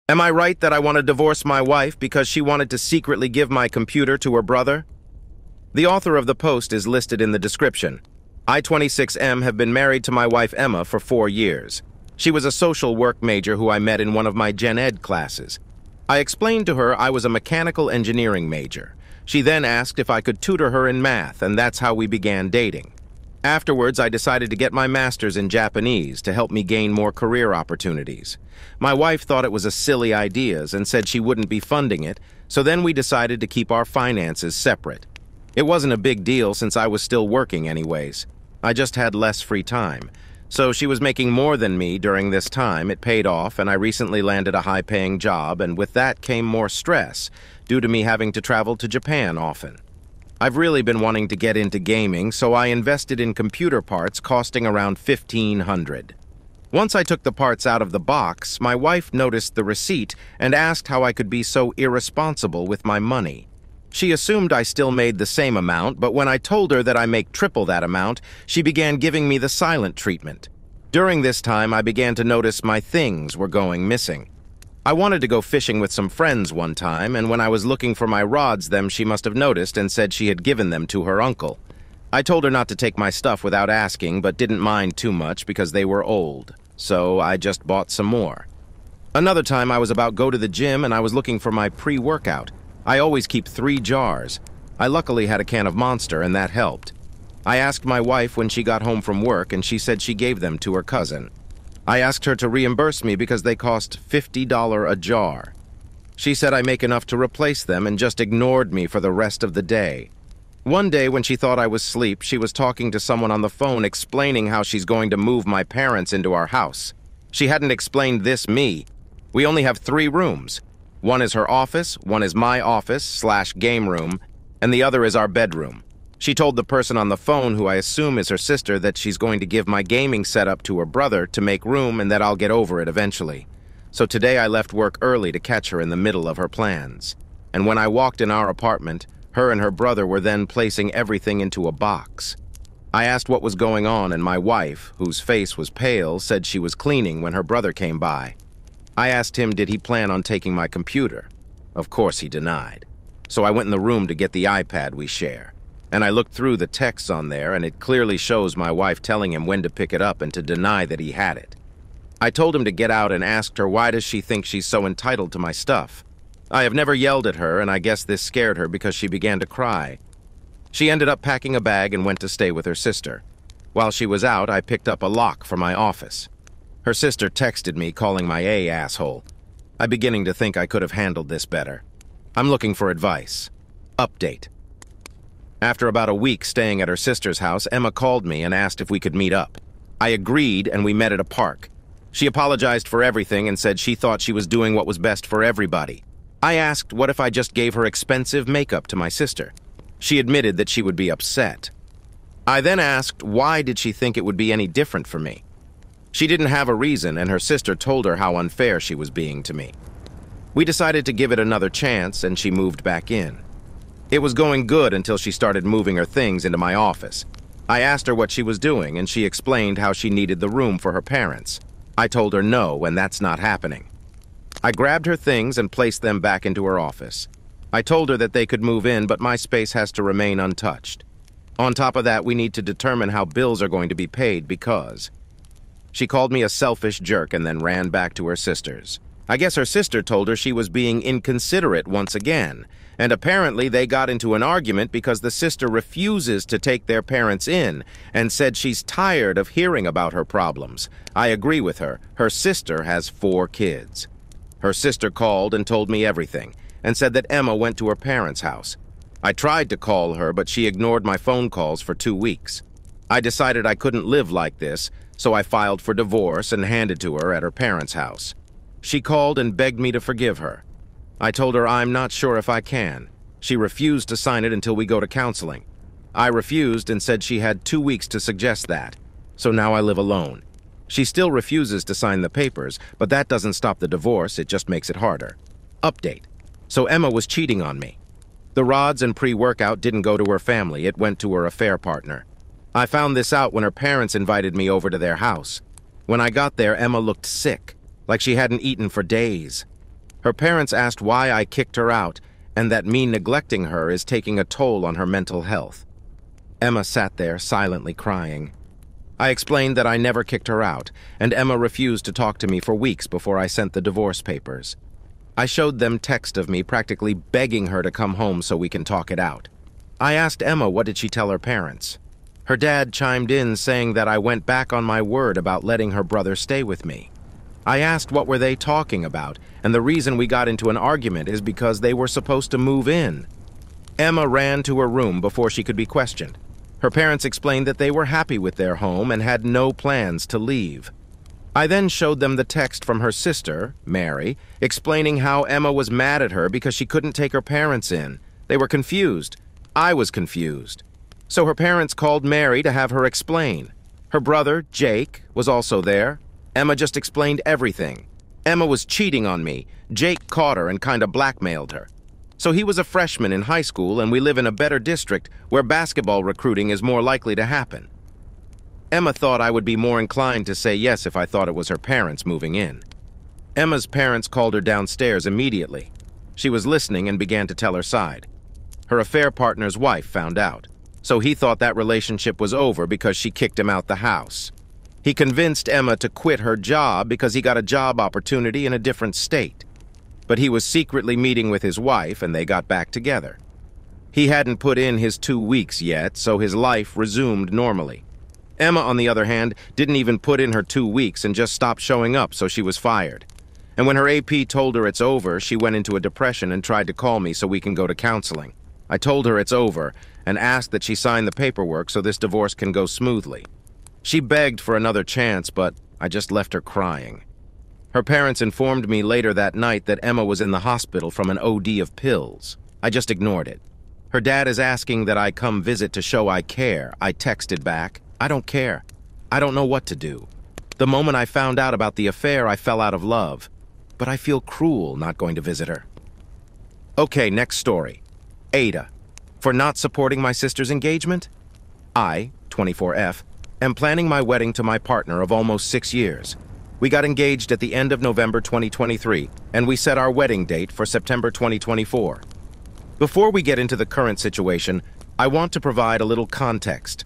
Am I right that I want to divorce my wife because she wanted to secretly give my computer to her brother? The author of the post is listed in the description. I, 26M, have been married to my wife Emma for 4 years. She was a social work major who I met in one of my Gen Ed classes. I explained to her I was a mechanical engineering major. She then asked if I could tutor her in math, and that's how we began dating. Afterwards, I decided to get my master's in Japanese to help me gain more career opportunities. My wife thought it was a silly idea and said she wouldn't be funding it, so then we decided to keep our finances separate. It wasn't a big deal since I was still working anyways. I just had less free time. So she was making more than me during this time. It paid off, and I recently landed a high-paying job, and with that came more stress, due to me having to travel to Japan often. I've really been wanting to get into gaming, so I invested in computer parts costing around $1,500. Once I took the parts out of the box, my wife noticed the receipt and asked how I could be so irresponsible with my money. She assumed I still made the same amount, but when I told her that I make triple that amount, she began giving me the silent treatment. During this time, I began to notice my things were going missing. I wanted to go fishing with some friends one time, and when I was looking for my rods, she must have noticed and said she had given them to her uncle. I told her not to take my stuff without asking, but didn't mind too much because they were old, so I just bought some more. Another time, I was about to go to the gym and I was looking for my pre-workout. I always keep 3 jars. I luckily had a can of Monster, and that helped. I asked my wife when she got home from work, and she said she gave them to her cousin. I asked her to reimburse me because they cost $50 a jar. She said I make enough to replace them and just ignored me for the rest of the day. One day when she thought I was asleep, she was talking to someone on the phone explaining how she's going to move my parents into our house. She hadn't explained this me. We only have 3 rooms. One is her office, one is my office/game room, and the other is our bedroom. She told the person on the phone, who I assume is her sister, that she's going to give my gaming setup to her brother to make room and that I'll get over it eventually. So today I left work early to catch her in the middle of her plans. And when I walked in our apartment, her and her brother were then placing everything into a box. I asked what was going on, and my wife, whose face was pale, said she was cleaning when her brother came by. I asked him did he plan on taking my computer. Of course he denied. So I went in the room to get the iPad we share. And I looked through the texts on there, and it clearly shows my wife telling him when to pick it up and to deny that he had it. I told him to get out and asked her why does she think she's so entitled to my stuff. I have never yelled at her, and I guess this scared her because she began to cry. She ended up packing a bag and went to stay with her sister. While she was out, I picked up a lock for my office. Her sister texted me calling my asshole. I'm beginning to think I could have handled this better. I'm looking for advice. Update. After about a week staying at her sister's house, Emma called me and asked if we could meet up. I agreed, and we met at a park. She apologized for everything and said she thought she was doing what was best for everybody. I asked what if I just gave her expensive makeup to my sister. She admitted that she would be upset. I then asked why did she think it would be any different for me. She didn't have a reason, and her sister told her how unfair she was being to me. We decided to give it another chance, and she moved back in. It was going good until she started moving her things into my office. I asked her what she was doing, and she explained how she needed the room for her parents. I told her no, and that's not happening. I grabbed her things and placed them back into her office. I told her that they could move in, but my space has to remain untouched. On top of that, we need to determine how bills are going to be paid because... She called me a selfish jerk and then ran back to her sister's. I guess her sister told her she was being inconsiderate once again, and apparently they got into an argument because the sister refuses to take their parents in and said she's tired of hearing about her problems. I agree with her. Her sister has 4 kids. Her sister called and told me everything and said that Emma went to her parents' house. I tried to call her, but she ignored my phone calls for 2 weeks. I decided I couldn't live like this, so I filed for divorce and handed to her at her parents' house. She called and begged me to forgive her. I told her I'm not sure if I can. She refused to sign it until we go to counseling. I refused and said she had 2 weeks to suggest that, so now I live alone. She still refuses to sign the papers, but that doesn't stop the divorce, it just makes it harder. Update. So Emma was cheating on me. The rods and pre-workout didn't go to her family, it went to her affair partner. I found this out when her parents invited me over to their house. When I got there, Emma looked sick, like she hadn't eaten for days. Her parents asked why I kicked her out and that me neglecting her is taking a toll on her mental health. Emma sat there silently crying. I explained that I never kicked her out, and Emma refused to talk to me for weeks before I sent the divorce papers. I showed them text of me practically begging her to come home so we can talk it out. I asked Emma what did she tell her parents. Her dad chimed in saying that I went back on my word about letting her brother stay with me. I asked what were they talking about, and the reason we got into an argument is because they were supposed to move in. Emma ran to her room before she could be questioned. Her parents explained that they were happy with their home and had no plans to leave. I then showed them the text from her sister, Mary, explaining how Emma was mad at her because she couldn't take her parents in. They were confused. I was confused. So her parents called Mary to have her explain. Her brother, Jake, was also there. Emma just explained everything. Emma was cheating on me. Jake caught her and kind of blackmailed her. So he was a freshman in high school, and we live in a better district where basketball recruiting is more likely to happen. Emma thought I would be more inclined to say yes if I thought it was her parents moving in. Emma's parents called her downstairs immediately. She was listening and began to tell her side. Her affair partner's wife found out, so he thought that relationship was over because she kicked him out the house. He convinced Emma to quit her job because he got a job opportunity in a different state. But he was secretly meeting with his wife and they got back together. He hadn't put in his 2 weeks yet, so his life resumed normally. Emma, on the other hand, didn't even put in her 2 weeks and just stopped showing up, so she was fired. And when her AP told her it's over, she went into a depression and tried to call me so we can go to counseling. I told her it's over and asked that she sign the paperwork so this divorce can go smoothly. She begged for another chance, but I just left her crying. Her parents informed me later that night that Emma was in the hospital from an OD of pills. I just ignored it. Her dad is asking that I come visit to show I care. I texted back, I don't care. I don't know what to do. The moment I found out about the affair, I fell out of love. But I feel cruel not going to visit her. Okay, next story. Aita. For not supporting my sister's engagement? I, 24F, am planning my wedding to my partner of almost 6 years. We got engaged at the end of November 2023, and we set our wedding date for September 2024. Before we get into the current situation, I want to provide a little context.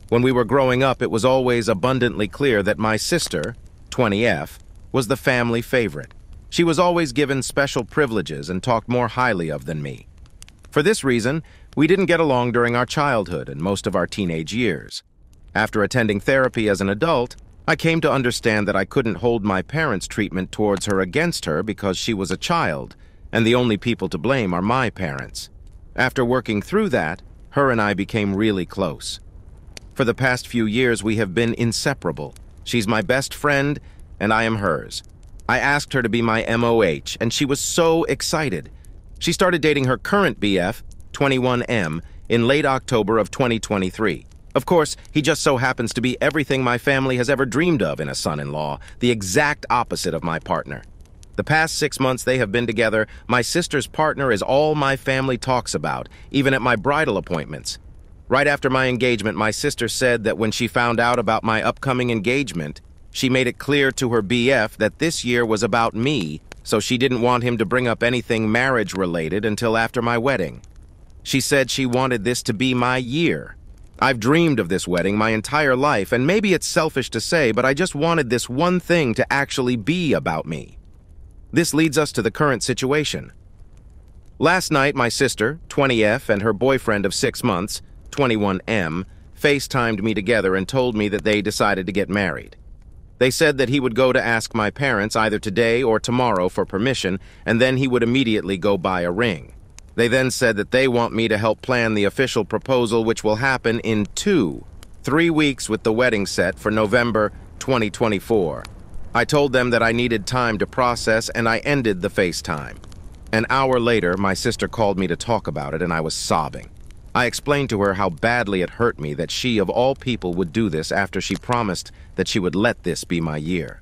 When we were growing up, it was always abundantly clear that my sister, 20F, was the family favorite. She was always given special privileges and talked more highly of than me. For this reason, we didn't get along during our childhood and most of our teenage years. After attending therapy as an adult, I came to understand that I couldn't hold my parents' treatment towards her against her because she was a child, and the only people to blame are my parents. After working through that, her and I became really close. For the past few years, we have been inseparable. She's my best friend, and I am hers. I asked her to be my MOH, and she was so excited. She started dating her current BF, 21M, in late October of 2023. Of course, he just so happens to be everything my family has ever dreamed of in a son-in-law, the exact opposite of my partner. The past 6 months they have been together, my sister's partner is all my family talks about, even at my bridal appointments. Right after my engagement, my sister said that when she found out about my upcoming engagement, she made it clear to her BF that this year was about me, so she didn't want him to bring up anything marriage-related until after my wedding. She said she wanted this to be my year. I've dreamed of this wedding my entire life, and maybe it's selfish to say, but I just wanted this one thing to actually be about me. This leads us to the current situation. Last night, my sister, 20F, and her boyfriend of 6 months, 21M, FaceTimed me together and told me that they decided to get married. They said that he would go to ask my parents either today or tomorrow for permission, and then he would immediately go buy a ring. They then said that they want me to help plan the official proposal, which will happen in 3 weeks with the wedding set for November 2024. I told them that I needed time to process, and I ended the FaceTime. An hour later, my sister called me to talk about it, and I was sobbing. I explained to her how badly it hurt me that she, of all people, would do this after she promised that she would let this be my year.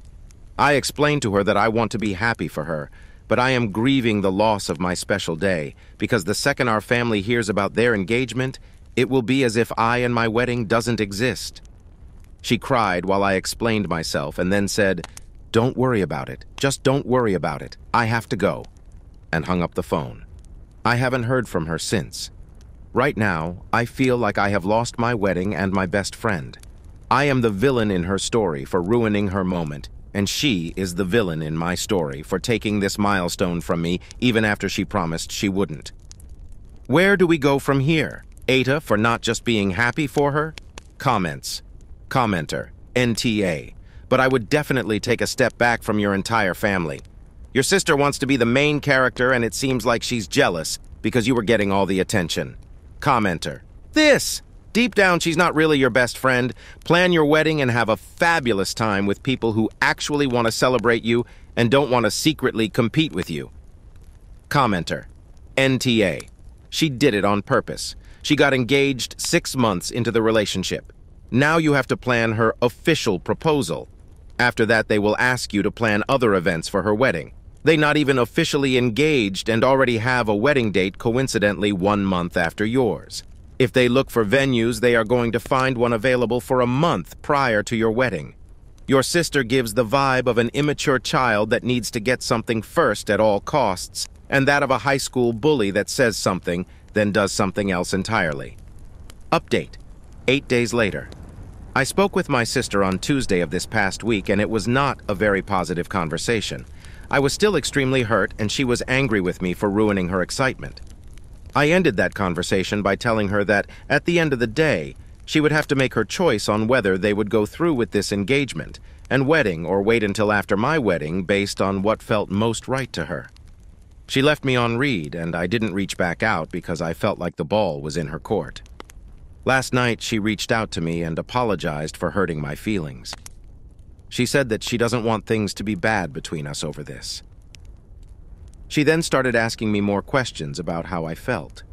I explained to her that I want to be happy for her, but I am grieving the loss of my special day, because the second our family hears about their engagement, it will be as if I and my wedding doesn't exist. She cried while I explained myself and then said, "Don't worry about it. Just don't worry about it. I have to go." and hung up the phone. I haven't heard from her since. Right now, I feel like I have lost my wedding and my best friend. I am the villain in her story for ruining her moment, and she is the villain in my story for taking this milestone from me even after she promised she wouldn't. Where do we go from here? Aita for not just being happy for her? Comments. Commenter. NTA. But I would definitely take a step back from your entire family. Your sister wants to be the main character and it seems like she's jealous because you were getting all the attention. Commenter. This! Deep down, she's not really your best friend. Plan your wedding and have a fabulous time with people who actually want to celebrate you and don't want to secretly compete with you. Commenter. NTA. She did it on purpose. She got engaged 6 months into the relationship. Now you have to plan her official proposal. After that, they will ask you to plan other events for her wedding. They not even officially engaged and already have a wedding date coincidentally 1 month after yours. If they look for venues, they are going to find one available for a month prior to your wedding. Your sister gives the vibe of an immature child that needs to get something first at all costs, and that of a high school bully that says something, then does something else entirely. Update. 8 days later. I spoke with my sister on Tuesday of this past week, and it was not a very positive conversation. I was still extremely hurt, and she was angry with me for ruining her excitement. I ended that conversation by telling her that, at the end of the day, she would have to make her choice on whether they would go through with this engagement and wedding or wait until after my wedding based on what felt most right to her. She left me on read, and I didn't reach back out because I felt like the ball was in her court. Last night, she reached out to me and apologized for hurting my feelings. She said that she doesn't want things to be bad between us over this. She then started asking me more questions about how I felt.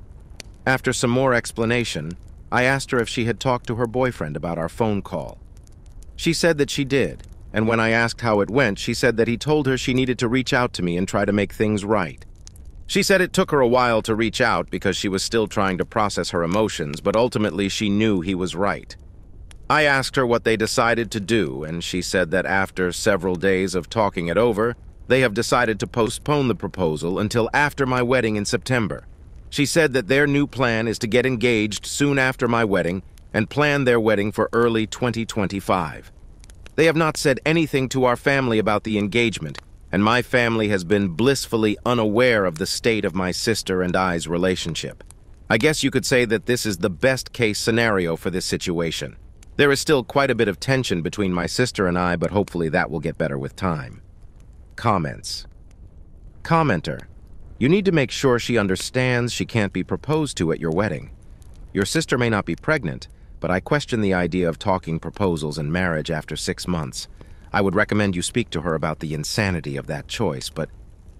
After some more explanation, I asked her if she had talked to her boyfriend about our phone call. She said that she did, and when I asked how it went, she said that he told her she needed to reach out to me and try to make things right. She said it took her a while to reach out because she was still trying to process her emotions, but ultimately she knew he was right. I asked her what they decided to do, and she said that after several days of talking it over, they have decided to postpone the proposal until after my wedding in September. She said that their new plan is to get engaged soon after my wedding and plan their wedding for early 2025. They have not said anything to our family about the engagement, and my family has been blissfully unaware of the state of my sister and I's relationship. I guess you could say that this is the best-case scenario for this situation. There is still quite a bit of tension between my sister and I, but hopefully that will get better with time. Comments. Commenter. You need to make sure she understands she can't be proposed to at your wedding. Your sister may not be pregnant, but I question the idea of talking proposals and marriage after 6 months. I would recommend you speak to her about the insanity of that choice, but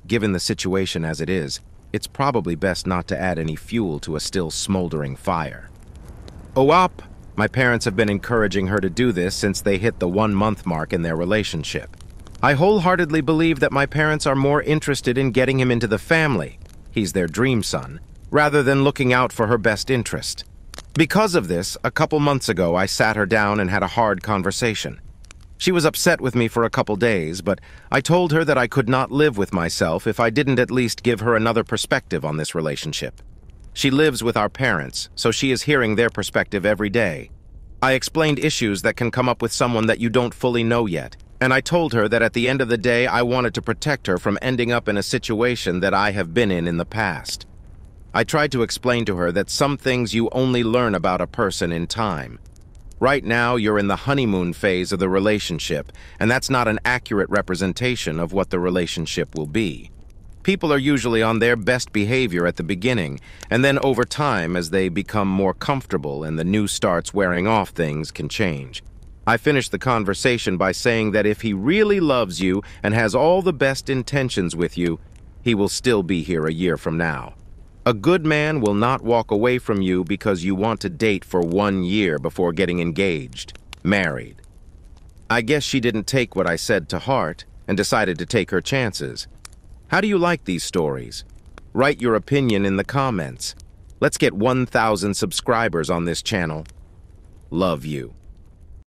given the situation as it is, it's probably best not to add any fuel to a still smoldering fire. OAP! My parents have been encouraging her to do this since they hit the 1-month mark in their relationship. I wholeheartedly believe that my parents are more interested in getting him into the family, he's their dream son, rather than looking out for her best interest. Because of this, a couple months ago I sat her down and had a hard conversation. She was upset with me for a couple days, but I told her that I could not live with myself if I didn't at least give her another perspective on this relationship. She lives with our parents, so she is hearing their perspective every day. I explained issues that can come up with someone that you don't fully know yet, and I told her that at the end of the day I wanted to protect her from ending up in a situation that I have been in the past. I tried to explain to her that some things you only learn about a person in time. Right now, you're in the honeymoon phase of the relationship, and that's not an accurate representation of what the relationship will be. People are usually on their best behavior at the beginning, and then over time, as they become more comfortable and the new starts wearing off, things can change. I finished the conversation by saying that if he really loves you and has all the best intentions with you, he will still be here a year from now. A good man will not walk away from you because you want to date for 1 year before getting engaged, married. I guess she didn't take what I said to heart and decided to take her chances. How do you like these stories? Write your opinion in the comments. Let's get 1,000 subscribers on this channel. Love you.